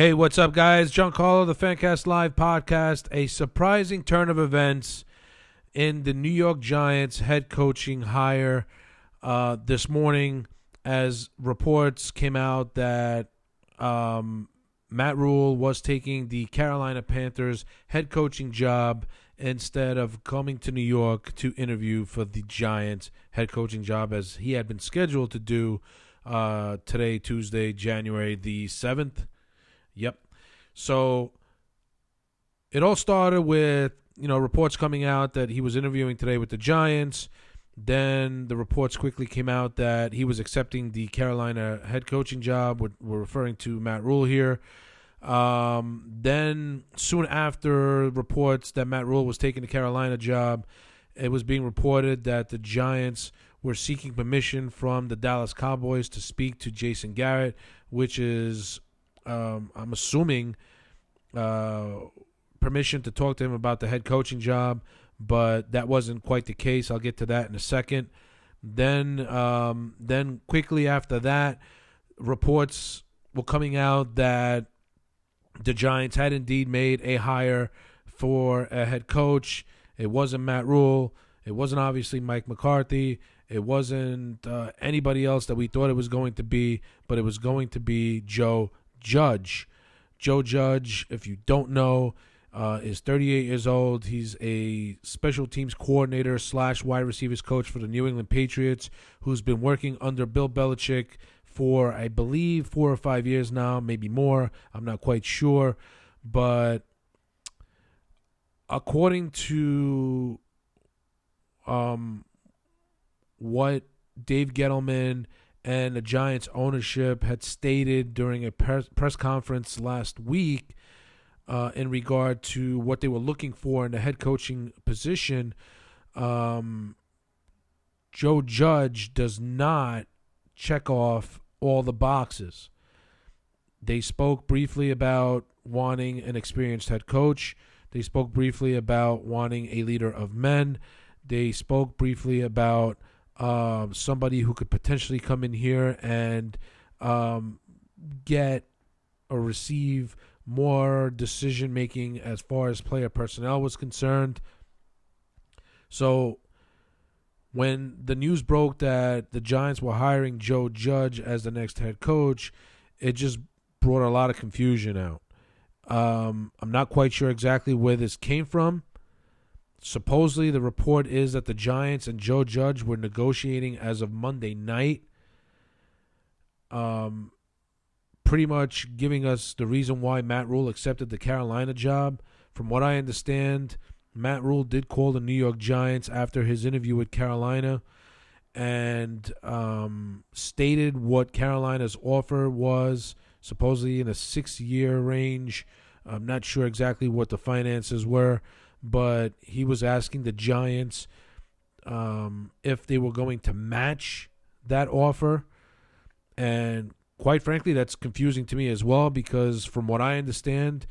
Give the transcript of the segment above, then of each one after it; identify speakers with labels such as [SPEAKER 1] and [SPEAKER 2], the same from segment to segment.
[SPEAKER 1] Hey, what's up, guys? Giancarlo, the Fancast Live podcast. A surprising turn of events in the New York Giants head coaching hire this morning, as reports came out that Matt Rule was taking the Carolina Panthers head coaching job instead of coming to New York to interview for the Giants head coaching job, as he had been scheduled to do today, Tuesday, January the 7th. Yep. So it all started with, reports coming out that he was interviewing today with the Giants. Then the reports quickly came out that he was accepting the Carolina head coaching job. We're referring to Matt Rule here. Then soon after reports that Matt Rule was taking the Carolina job, it was being reported that the Giants were seeking permission from the Dallas Cowboys to speak to Jason Garrett, which is I'm assuming permission to talk to him about the head coaching job, but that wasn't quite the case. I'll get to that in a second. Then quickly after that, reports were coming out that the Giants had indeed made a hire for a head coach. It wasn't Matt Rule. It wasn't obviously Mike McCarthy. It wasn't anybody else that we thought it was going to be, but it was going to be Joe Judge. Joe Judge, if you don't know, is 38 years old. He's a special teams coordinator / wide receivers coach for the New England Patriots, who's been working under Bill Belichick for, I believe, 4 or 5 years now, maybe more. I'm not quite sure. But according to what Dave Gettleman and the Giants ownership had stated during a press conference last week in regard to what they were looking for in the head coaching position, Joe Judge does not check off all the boxes. They spoke briefly about wanting an experienced head coach. They spoke briefly about wanting a leader of men. They spoke briefly about somebody who could potentially come in here and get or receive more decision-making as far as player personnel was concerned. So when the news broke that the Giants were hiring Joe Judge as the next head coach, it just brought a lot of confusion out. I'm not quite sure exactly where this came from. Supposedly, the report is that the Giants and Joe Judge were negotiating as of Monday night, pretty much giving us the reason why Matt Rule accepted the Carolina job. From what I understand, Matt Rule did call the New York Giants after his interview with Carolina and stated what Carolina's offer was, supposedly in a 6-year range. I'm not sure exactly what the finances were, but he was asking the Giants if they were going to match that offer. And quite frankly, that's confusing to me as well, because from what I understand,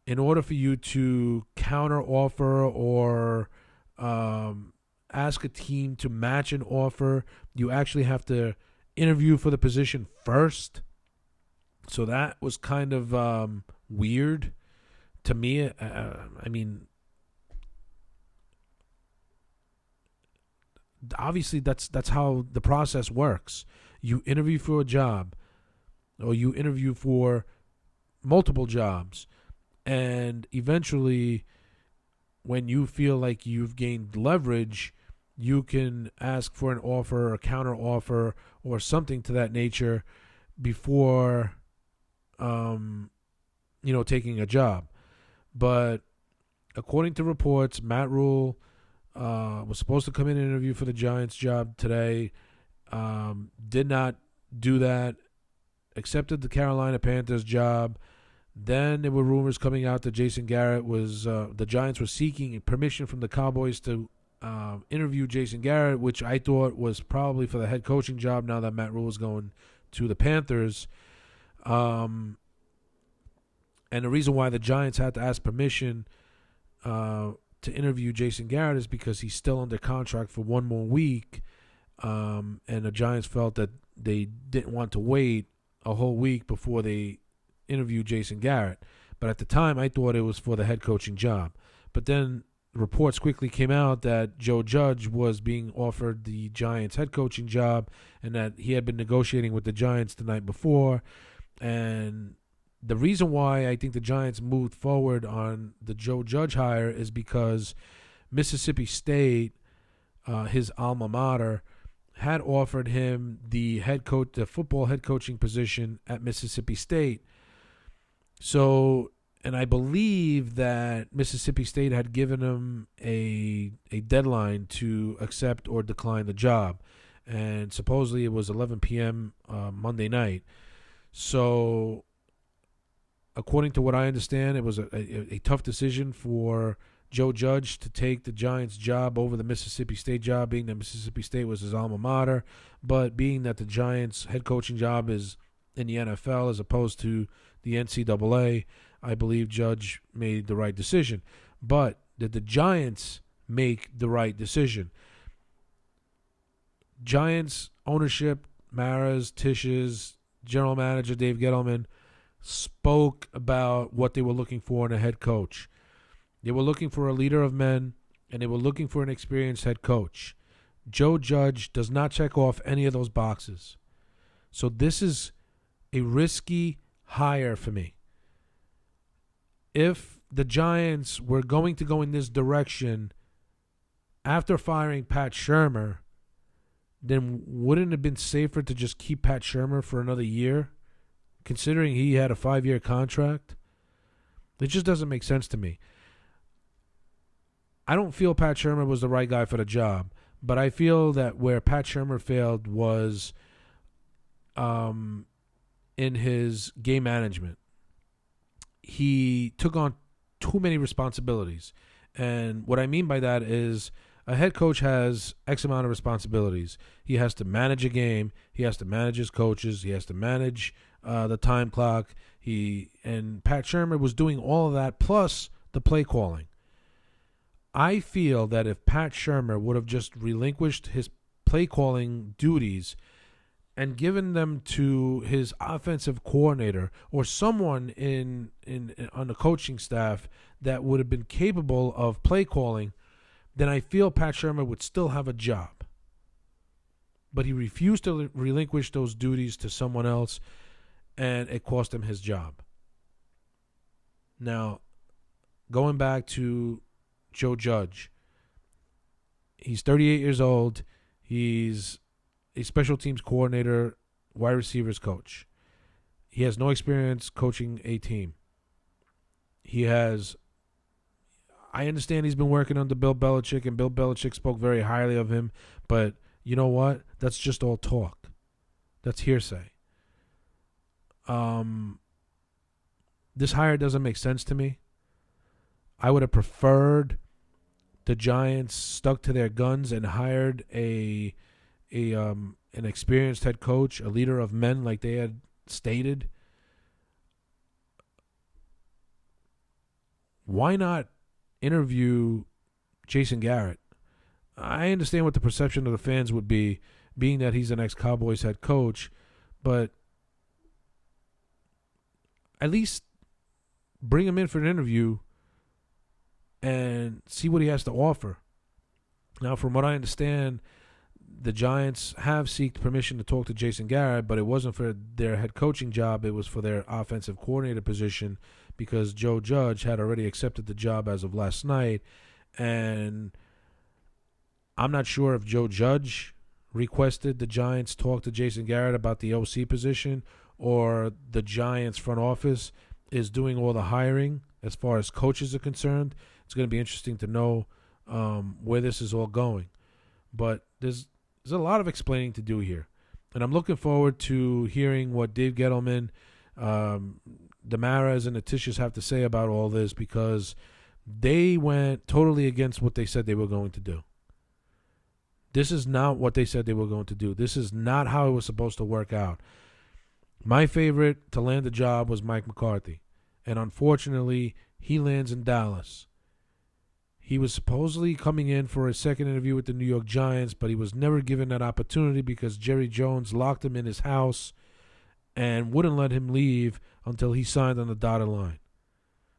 [SPEAKER 1] in order for you to counter offer or ask a team to match an offer, you actually have to interview for the position first. So that was kind of weird to me. I mean, obviously that's how the process works. You interview for a job, or you interview for multiple jobs, and eventually when you feel like you've gained leverage, you can ask for an offer or counter offer or something to that nature before taking a job. But according to reports, Matt Rule was supposed to come in and interview for the Giants job today. Did not do that. Accepted the Carolina Panthers job. Then there were rumors coming out that Jason Garrett was the Giants were seeking permission from the Cowboys to interview Jason Garrett, which I thought was probably for the head coaching job now that Matt Rule is going to the Panthers. And the reason why the Giants had to ask permission to interview Jason Garrett is because he's still under contract for one more week. And the Giants felt that they didn't want to wait a whole week before they interview Jason Garrett. But at the time, I thought it was for the head coaching job. But then reports quickly came out that Joe Judge was being offered the Giants head coaching job and that he had been negotiating with the Giants the night before. And the reason why I think the Giants moved forward on the Joe Judge hire is because Mississippi State, his alma mater, had offered him the football head coaching position at Mississippi State. So, and I believe that Mississippi State had given him a deadline to accept or decline the job. And supposedly it was 11 p.m. Monday night. So, according to what I understand, it was a tough decision for Joe Judge to take the Giants job over the Mississippi State job, being that Mississippi State was his alma mater, but being that the Giants head coaching job is in the NFL as opposed to the NCAA, I believe Judge made the right decision. But did the Giants make the right decision? Giants ownership, Mara's, Tish's, general manager Dave Gettleman, spoke about what they were looking for in a head coach. They were looking for a leader of men, and they were looking for an experienced head coach. Joe Judge does not check off any of those boxes. So this is a risky hire for me. If the Giants were going to go in this direction after firing Pat Shurmur, then wouldn't it have been safer to just keep Pat Shurmur for another year, considering he had a 5-year contract? It just doesn't make sense to me. I don't feel Pat Shurmur was the right guy for the job, but I feel that where Pat Shurmur failed was in his game management. He took on too many responsibilities. And what I mean by that is a head coach has X amount of responsibilities. He has to manage a game. He has to manage his coaches. He has to manage the time clock. And Pat Shurmur was doing all of that plus the play calling. I feel that if Pat Shurmur would have just relinquished his play calling duties and given them to his offensive coordinator or someone on the coaching staff that would have been capable of play calling, then I feel Pat Shurmur would still have a job. But he refused to relinquish those duties to someone else, and it cost him his job. Now, going back to Joe Judge, he's 38 years old. He's a special teams coordinator, wide receivers coach. He has no experience coaching a team. I understand he's been working under Bill Belichick, and Bill Belichick spoke very highly of him, but you know what? That's just all talk. That's hearsay. This hire doesn't make sense to me. I would have preferred the Giants stuck to their guns and hired an experienced head coach, a leader of men like they had stated. Why not interview Jason Garrett? I understand what the perception of the fans would be, being that he's an ex-Cowboys head coach, but at least bring him in for an interview and see what he has to offer. Now, from what I understand, the Giants have sought permission to talk to Jason Garrett, but it wasn't for their head coaching job. It was for their offensive coordinator position because Joe Judge had already accepted the job as of last night. And I'm not sure if Joe Judge requested the Giants talk to Jason Garrett about the OC position or the Giants front office is doing all the hiring as far as coaches are concerned. It's going to be interesting to know where this is all going. But there's a lot of explaining to do here. And I'm looking forward to hearing what Dave Gettleman, the Maras, and the Tisches have to say about all this, because they went totally against what they said they were going to do. This is not what they said they were going to do. This is not how it was supposed to work out. My favorite to land the job was Mike McCarthy. And unfortunately, he lands in Dallas. He was supposedly coming in for a second interview with the New York Giants, but he was never given that opportunity because Jerry Jones locked him in his house and wouldn't let him leave until he signed on the dotted line.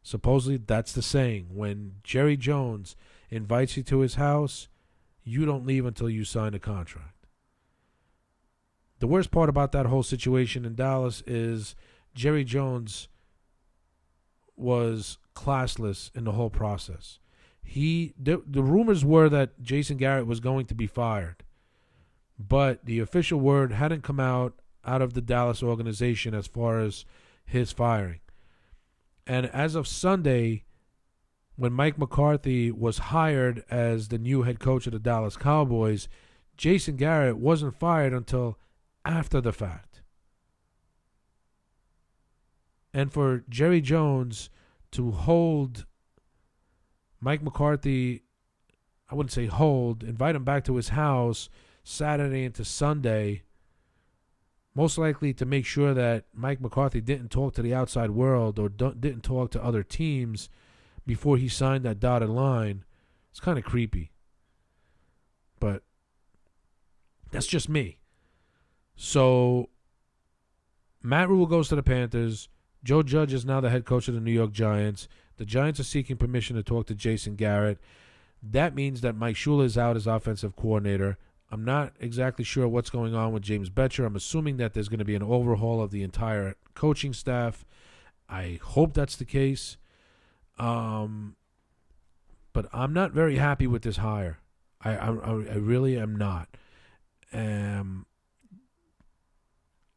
[SPEAKER 1] Supposedly, that's the saying. When Jerry Jones invites you to his house, you don't leave until you sign a contract. The worst part about that whole situation in Dallas is Jerry Jones was classless in the whole process. The rumors were that Jason Garrett was going to be fired, but the official word hadn't come out of the Dallas organization as far as his firing. And as of Sunday, when Mike McCarthy was hired as the new head coach of the Dallas Cowboys, Jason Garrett wasn't fired until after the fact. And for Jerry Jones to hold Mike McCarthy, I wouldn't say hold, invite him back to his house Saturday into Sunday, most likely to make sure that Mike McCarthy didn't talk to the outside world or didn't talk to other teams before he signed that dotted line. It's kind of creepy. But that's just me. So Matt Rule goes to the Panthers. Joe Judge is now the head coach of the New York Giants. The Giants are seeking permission to talk to Jason Garrett. That means that Mike Shula is out as offensive coordinator. I'm not exactly sure what's going on with James Bettcher. I'm assuming that there's going to be an overhaul of the entire coaching staff. I hope that's the case. But I'm not very happy with this hire. I really am not.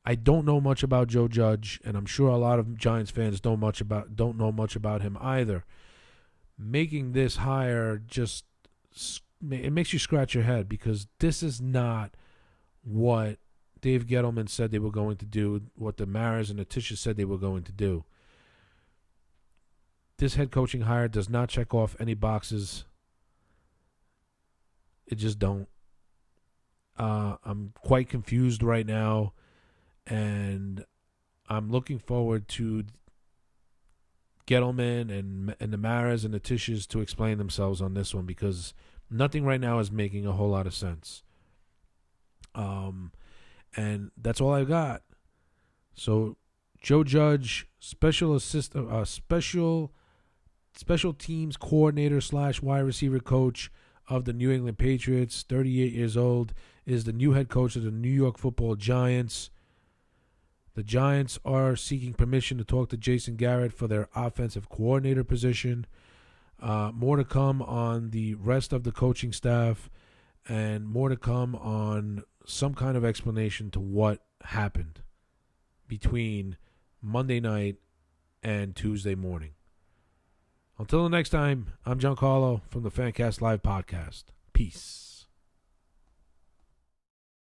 [SPEAKER 1] I don't know much about Joe Judge, and I'm sure a lot of Giants fans don't know much about him either. Making this hire just it makes you scratch your head, because this is not what Dave Gettleman said they were going to do, what the Maras and the Tisches said they were going to do. This head coaching hire does not check off any boxes. It just don't. I'm quite confused right now, and I'm looking forward to Gettleman and the Maras and the Tisches to explain themselves on this one, because nothing right now is making a whole lot of sense. And that's all I got. So Joe Judge, special teams coordinator / wide receiver coach of the New England Patriots, 38 years old, is the new head coach of the New York Football Giants. The Giants are seeking permission to talk to Jason Garrett for their offensive coordinator position. More to come on the rest of the coaching staff, and more to come on some kind of explanation to what happened between Monday night and Tuesday morning. Until the next time, I'm Giancarlo from the Fancast Live podcast. Peace.